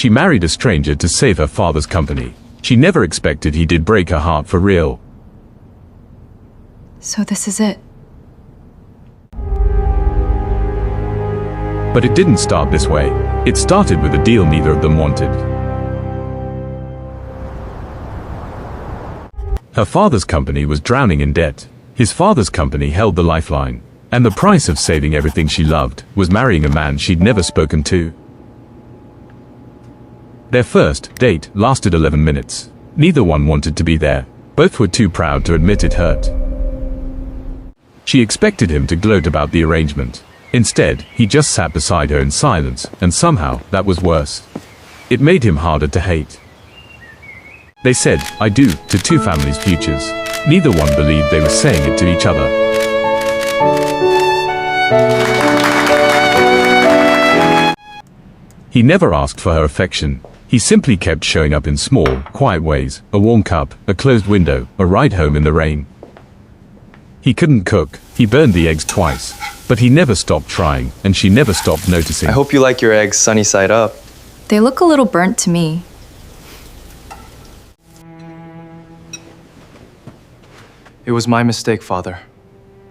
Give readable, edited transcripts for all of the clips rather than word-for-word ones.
She married a stranger to save her father's company. She never expected he did break her heart for real. So this is it. But it didn't start this way. It started with a deal neither of them wanted. Her father's company was drowning in debt. His father's company held the lifeline. And the price of saving everything she loved was marrying a man she'd never spoken to. Their first date lasted 11 minutes. Neither one wanted to be there. Both were too proud to admit it hurt. She expected him to gloat about the arrangement. Instead, he just sat beside her in silence, and somehow, that was worse. It made him harder to hate. They said, "I do," to two families' futures. Neither one believed they were saying it to each other. He never asked for her affection. He simply kept showing up in small, quiet ways: a warm cup, a closed window, a ride home in the rain. He couldn't cook. He burned the eggs twice. But he never stopped trying, and she never stopped noticing. I hope you like your eggs sunny side up. They look a little burnt to me. It was my mistake, Father.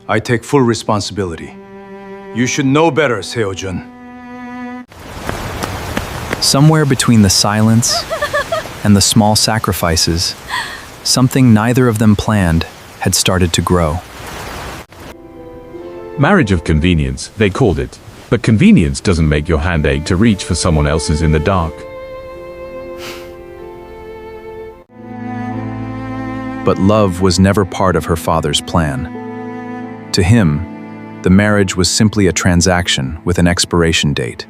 I take full responsibility. You should know better, Seo-jun. Somewhere between the silence and the small sacrifices, something neither of them planned had started to grow. Marriage of convenience, they called it. But convenience doesn't make your hand ache to reach for someone else's in the dark. But love was never part of her father's plan. To him, the marriage was simply a transaction with an expiration date.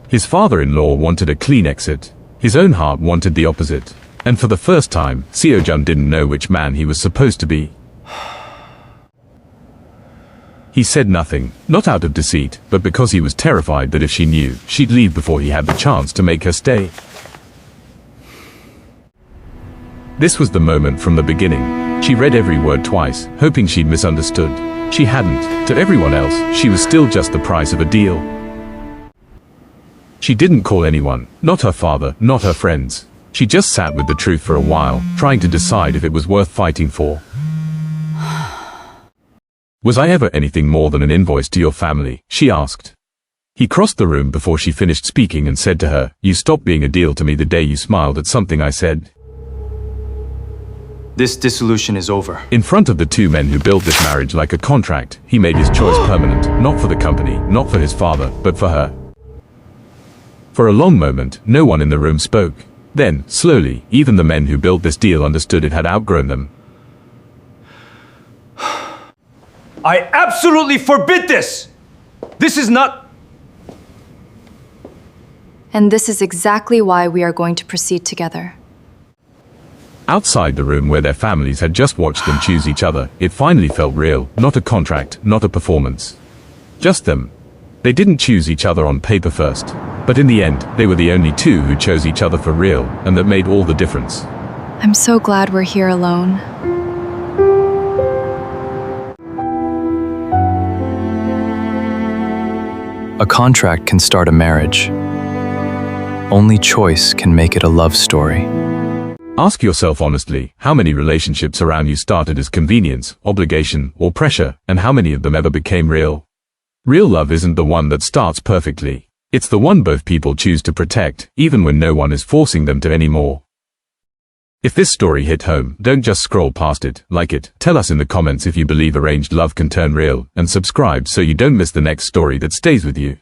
His father-in-law wanted a clean exit. His own heart wanted the opposite. And for the first time, Seo-jun didn't know which man he was supposed to be. He said nothing, not out of deceit, but because he was terrified that if she knew, she'd leave before he had the chance to make her stay. This was the moment from the beginning. She read every word twice, hoping she'd misunderstood. She hadn't. To everyone else, she was still just the price of a deal. She didn't call anyone, not her father, not her friends. She just sat with the truth for a while, trying to decide if it was worth fighting for. "Was I ever anything more than an invoice to your family?" she asked. He crossed the room before she finished speaking and said to her, "You stopped being a deal to me the day you smiled at something I said." This dissolution is over. In front of the two men who built this marriage like a contract, he made his choice permanent, not for the company, not for his father, but for her. For a long moment, no one in the room spoke. Then, slowly, even the men who built this deal understood it had outgrown them. I absolutely forbid this! This is not... And this is exactly why we are going to proceed together. Outside the room where their families had just watched them choose each other, it finally felt real, not a contract, not a performance. Just them. They didn't choose each other on paper first, but in the end, they were the only two who chose each other for real, and that made all the difference. I'm so glad we're here alone. A contract can start a marriage. Only choice can make it a love story. Ask yourself honestly, how many relationships around you started as convenience, obligation, or pressure, and how many of them ever became real? Real love isn't the one that starts perfectly. It's the one both people choose to protect, even when no one is forcing them to anymore. If this story hit home, don't just scroll past it, like it, tell us in the comments if you believe arranged love can turn real, and subscribe so you don't miss the next story that stays with you.